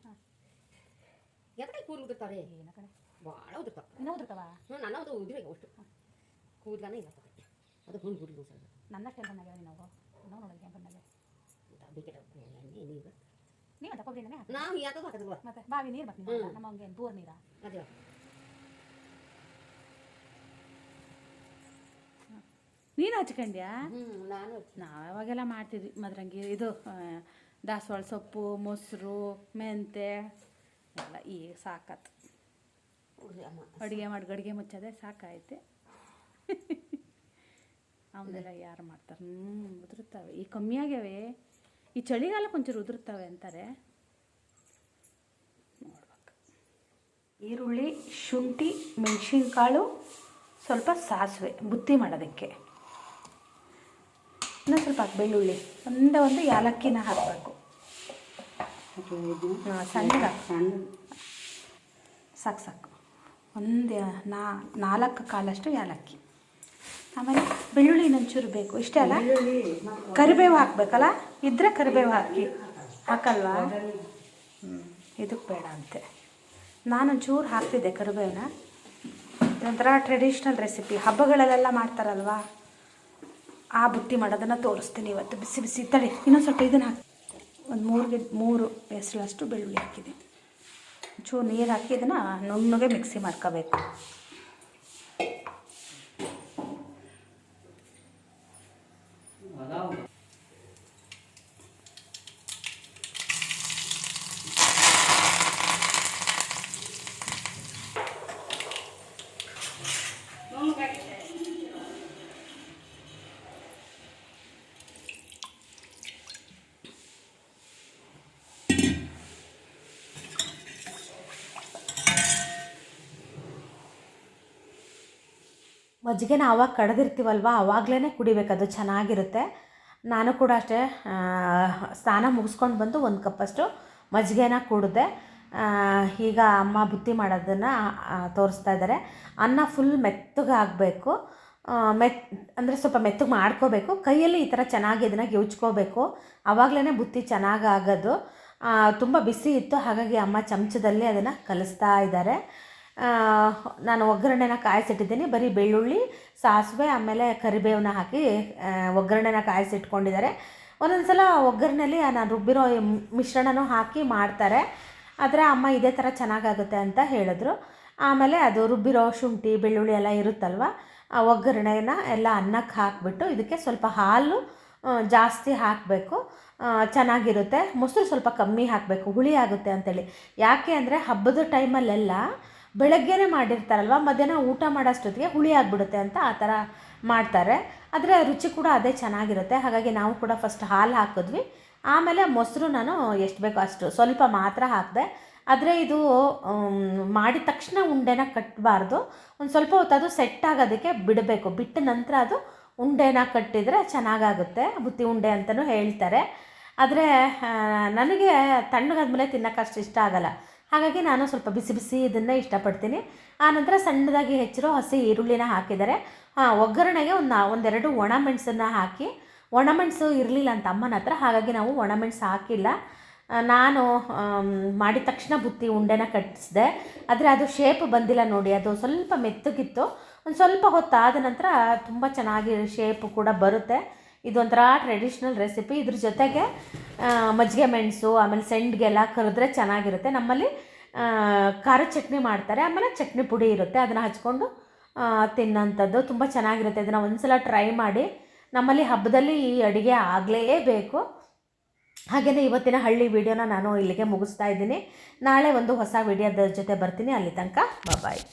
ಎದಕ್ಕೆ ಕೂರ್ಲು ಉದುರ್ತಾರೆ. ಏನ ಕಣೆ ಭಾಳ ಉದುರ್ತಾವ. ಇನ್ನೂ ಉದುರ್ತಾವ? ನನ್ನ ಅದು ಉದುರಿ ಅಷ್ಟು ಕೂದಲಾನೇ ಇಲ್ಲ ಅದು ಹುಣ್ಣು ಕೂದಲು ಸರ್. ನನ್ನಷ್ಟೇ ಬಣ್ಣಾಗ್ಯಾವ ನಾವು ನಾವು ನೋಡೋದಕ್ಕೆ ಬಣ್ಣಾಗ್ಯಾವ ಬೇಕಿಲ್ಲ ಎಣ್ಣೆ ನೀರು ನೀವು ತಗೊಬ್ರಿ ನಾವು ಯಾಕದು ಹಾಕದ ಮತ್ತೆ ಬಾವಿ ನೀರು ಬರ್ತೀನಿ ನಮಗೆ ಬೋರ್ ನೀರ ಅದೇ ನೀನು ಹಚ್ಕೊಂಡ್ಯಾ? ನಾನು ನಾವು ಯಾವಾಗೆಲ್ಲ ಮಾಡ್ತಿದ್ವಿ ಮದ್ರಂಗಿ. ಇದು ದಾಸವಾಳ ಸೊಪ್ಪು, ಮೊಸರು, ಮೆಂತೆ ಎಲ್ಲ ಈಗ ಸಾಕತ್ತು. ಅಡುಗೆ ಮಾಡಿ ಗಡಿಗೆ ಮುಚ್ಚೋದೆ ಸಾಕಾಯ್ತು. ಅವನ್ನೆಲ್ಲ ಯಾರು ಮಾಡ್ತಾರೆ? ಉದುರುತ್ತವೆ. ಈ ಕಮ್ಮಿ ಆಗ್ಯಾವೆ. ಈ ಚಳಿಗಾಲಕ್ಕೆ ಒಂಚೂರು ಉದುರುತ್ತವೆ ಅಂತಾರೆ. ನೋಡ್ಬೇಕು. ಈರುಳ್ಳಿ, ಶುಂಠಿ, ಮೆಣಸಿನ್ಕಾಳು, ಸ್ವಲ್ಪ ಸಾಸಿವೆ ಬುತ್ತಿ ಮಾಡೋದಕ್ಕೆ, ಇನ್ನೊಂದು ಸ್ವಲ್ಪ ಬೆಳ್ಳುಳ್ಳಿ, ಒಂದು ಏಲಕ್ಕಿನ ಹಾಕಬೇಕು. ಸಣ್ಣಗೆ ಸಣ್ಣ ಸಾಕು ಸಾಕು. ಒಂದು 4 ಕಾಲಷ್ಟು ಏಲಕ್ಕಿ. ಆಮೇಲೆ ಬೆಳ್ಳುಳ್ಳಿ ಇನ್ನೊಂಚೂರು ಬೇಕು, ಇಷ್ಟೇ ಅಲ್ಲ? ಕರಿಬೇವು ಹಾಕಬೇಕಲ್ಲ, ಇದ್ದರೆ ಕರಿಬೇವು ಹಾಕಲ್ವಾ? ಇದಕ್ಕೆ ಬೇಡ ಅಂತೆ. ನಾನೊಂಚೂರು ಹಾಕ್ತಿದ್ದೆ ಕರಿಬೇವನ್ನ. ಇದೊಂಥರ ಟ್ರೆಡಿಷ್ನಲ್ ರೆಸಿಪಿ, ಹಬ್ಬಗಳಲ್ಲೆಲ್ಲ ಮಾಡ್ತಾರಲ್ವಾ, ಆ ಬುತ್ತಿ ಮಾಡೋದನ್ನು ತೋರಿಸ್ತೀನಿ ಇವತ್ತು. ಬಿಸಿ ಬಿಸಿ ತಳಿ ಇನ್ನೊಂದು ಸ್ವಲ್ಪ ಇದನ್ನು ಹಾಕಿ ಒಂದು 3 ಹೆಸರಷ್ಟು ಬೆಳ್ಳುಳ್ಳಿ ಹಾಕಿದೆ. ಚೂರು ನೀರು ಹಾಕಿ ಇದನ್ನು ನುಣ್ಣಗೆ ಮಿಕ್ಸಿ ಮಾಡ್ಕೋಬೇಕು. ಮಜ್ಜಿಗೆನ ಆವಾಗ ಕಡ್ದಿರ್ತೀವಲ್ವ, ಆವಾಗಲೇ ಕುಡಿಬೇಕು, ಅದು ಚೆನ್ನಾಗಿರುತ್ತೆ. ನಾನು ಕೂಡ ಅಷ್ಟೇ, ಸ್ನಾನ ಮುಗಿಸ್ಕೊಂಡು ಬಂದು 1 ಕಪ್ಪಷ್ಟು ಮಜ್ಜಿಗೆನ ಕುಡಿದೆ. ಈಗ ಅಮ್ಮ ಬುತ್ತಿ ಮಾಡೋದನ್ನು ತೋರಿಸ್ತಾ ಇದ್ದಾರೆ. ಅನ್ನ ಫುಲ್ ಮೆತ್ತಗೆ ಆಗಬೇಕು, ಅಂದರೆ ಸ್ವಲ್ಪ ಮೆತ್ತಗೆ ಮಾಡ್ಕೋಬೇಕು. ಕೈಯಲ್ಲಿ ಈ ಥರ ಚೆನ್ನಾಗಿ ಇದನ್ನು ಗಿವ್ಚ್ಕೋಬೇಕು, ಆವಾಗಲೇ ಬುತ್ತಿ ಚೆನ್ನಾಗಿ ಆಗೋದು. ತುಂಬ ಬಿಸಿ ಇತ್ತು, ಹಾಗಾಗಿ ಅಮ್ಮ ಚಮಚದಲ್ಲಿ ಅದನ್ನು ಕಲಿಸ್ತಾ ಇದ್ದಾರೆ. ನಾನು ಒಗ್ಗರಣೆನ ಕಾಯಿಸಿಟ್ಟಿದ್ದೀನಿ. ಬರೀ ಬೆಳ್ಳುಳ್ಳಿ, ಸಾಸಿವೆ ಆಮೇಲೆ ಕರಿಬೇವನ್ನ ಹಾಕಿ ಒಗ್ಗರಣೆನ ಕಾಯಿಸಿಟ್ಕೊಂಡಿದ್ದಾರೆ. ಒಂದೊಂದು ಸಲ ಒಗ್ಗರಣೆಯಲ್ಲಿ ನಾನು ರುಬ್ಬಿರೋ ಮಿಶ್ರಣನೂ ಹಾಕಿ ಮಾಡ್ತಾರೆ, ಆದರೆ ಅಮ್ಮ ಇದೇ ಥರ ಚೆನ್ನಾಗಾಗುತ್ತೆ ಅಂತ ಹೇಳಿದ್ರು. ಆಮೇಲೆ ಅದು ರುಬ್ಬಿರೋ ಶುಂಠಿ ಬೆಳ್ಳುಳ್ಳಿ ಎಲ್ಲ ಇರುತ್ತಲ್ವ, ಆ ಒಗ್ಗರಣೆನ ಎಲ್ಲ ಅನ್ನಕ್ಕೆ ಹಾಕಿಬಿಟ್ಟು ಇದಕ್ಕೆ ಸ್ವಲ್ಪ ಹಾಲು ಜಾಸ್ತಿ ಹಾಕಬೇಕು, ಚೆನ್ನಾಗಿರುತ್ತೆ. ಮೊಸರು ಸ್ವಲ್ಪ ಕಮ್ಮಿ ಹಾಕಬೇಕು, ಹುಳಿ ಆಗುತ್ತೆ ಅಂತೇಳಿ. ಯಾಕೆ ಅಂದರೆ ಹಬ್ಬದ ಟೈಮಲ್ಲೆಲ್ಲ ಬೆಳಗ್ಗೆನೇ ಮಾಡಿರ್ತಾರಲ್ವ, ಮಧ್ಯಾಹ್ನ ಊಟ ಮಾಡೋಷ್ಟೊತ್ತಿಗೆ ಹುಳಿ ಆಗಿಬಿಡುತ್ತೆ ಅಂತ ಆ ಥರ ಮಾಡ್ತಾರೆ. ಆದರೆ ರುಚಿ ಕೂಡ ಅದೇ ಚೆನ್ನಾಗಿರುತ್ತೆ. ಹಾಗಾಗಿ ನಾವು ಕೂಡ ಫಸ್ಟ್ ಹಾಲು ಹಾಕಿದ್ವಿ, ಆಮೇಲೆ ಮೊಸರು ನಾನು ಎಷ್ಟು ಬೇಕೋ ಅಷ್ಟು ಸ್ವಲ್ಪ ಮಾತ್ರ ಹಾಕಿದೆ. ಆದರೆ ಇದು ಮಾಡಿದ ತಕ್ಷಣ ಉಂಡೆನ ಕಟ್ಟಬಾರ್ದು, ಒಂದು ಸ್ವಲ್ಪ ಹೊತ್ತು ಅದು ಸೆಟ್ ಆಗೋದಕ್ಕೆ ಬಿಡಬೇಕು. ಬಿಟ್ಟ ನಂತರ ಅದು ಉಂಡೆನ ಕಟ್ಟಿದರೆ ಚೆನ್ನಾಗಾಗುತ್ತೆ, ಬುತ್ತಿ ಉಂಡೆ ಅಂತಲೂ ಹೇಳ್ತಾರೆ. ಆದರೆ ನನಗೆ ತಣ್ಣಗಾದ್ಮೇಲೆ ತಿನ್ನೋಕೆ ಅಷ್ಟು ಇಷ್ಟ ಆಗೋಲ್ಲ, ಹಾಗಾಗಿ ನಾನು ಸ್ವಲ್ಪ ಬಿಸಿ ಬಿಸಿ ಇದನ್ನೇ ಇಷ್ಟಪಡ್ತೀನಿ. ಆನಂತರ ಸಣ್ಣದಾಗಿ ಹೆಚ್ಚಿರೋ ಹಸಿ ಈರುಳ್ಳಿನ ಹಾಕಿದ್ದಾರೆ. ಒಗ್ಗರಣೆಗೆ ಒಂದೆರಡು ಒಣಮೆಣಸನ್ನು ಹಾಕಿ, ಒಣಮೆಣಸು ಇರಲಿಲ್ಲ ಅಂತ ಅಮ್ಮನ ಹತ್ರ, ಹಾಗಾಗಿ ನಾವು ಒಣಮೆಣಸು ಹಾಕಿಲ್ಲ. ನಾನು ಮಾಡಿದ ತಕ್ಷಣ ಬುತ್ತಿ ಉಂಡೆನ ಕಟ್ಟಿಸಿದೆ, ಆದರೆ ಅದು ಶೇಪ್ ಬಂದಿಲ್ಲ ನೋಡಿ, ಅದು ಸ್ವಲ್ಪ ಮೆತ್ತಗಿತ್ತು. ಒಂದು ಸ್ವಲ್ಪ ಹೊತ್ತಾದ ನಂತರ ತುಂಬ ಚೆನ್ನಾಗಿ ಶೇಪು ಕೂಡ ಬರುತ್ತೆ. ಇದೊಂಥರ ಟ್ರೆಡಿಷ್ನಲ್ ರೆಸಿಪಿ. ಇದ್ರ ಜೊತೆಗೆ ಮಜ್ಜಿಗೆ ಮೆಣಸು ಆಮೇಲೆ ಸೆಂಡ್ಗೆಲ್ಲ ಕರೆದ್ರೆ ಚೆನ್ನಾಗಿರುತ್ತೆ. ನಮ್ಮಲ್ಲಿ ಖಾರದ ಚಟ್ನಿ ಮಾಡ್ತಾರೆ, ಆಮೇಲೆ ಚಟ್ನಿ ಪುಡಿ ಇರುತ್ತೆ, ಅದನ್ನು ಹಚ್ಕೊಂಡು ತಿನ್ನೋಂಥದ್ದು ತುಂಬ ಚೆನ್ನಾಗಿರುತ್ತೆ. ಇದನ್ನು ಒಂದು ಸಲ ಟ್ರೈ ಮಾಡಿ. ನಮ್ಮಲ್ಲಿ ಹಬ್ಬದಲ್ಲಿ ಈ ಅಡುಗೆ ಆಗಲೇಬೇಕು. ಹಾಗೆಯೇ ಇವತ್ತಿನ ಹಳ್ಳಿ ವಿಡಿಯೋನ ನಾನು ಇಲ್ಲಿಗೆ ಮುಗಿಸ್ತಾ ಇದ್ದೀನಿ. ನಾಳೆ ಒಂದು ಹೊಸ ವಿಡಿಯೋದ ಜೊತೆ ಬರ್ತೀನಿ. ಅಲ್ಲಿ ತನಕ ಬಾಯ್.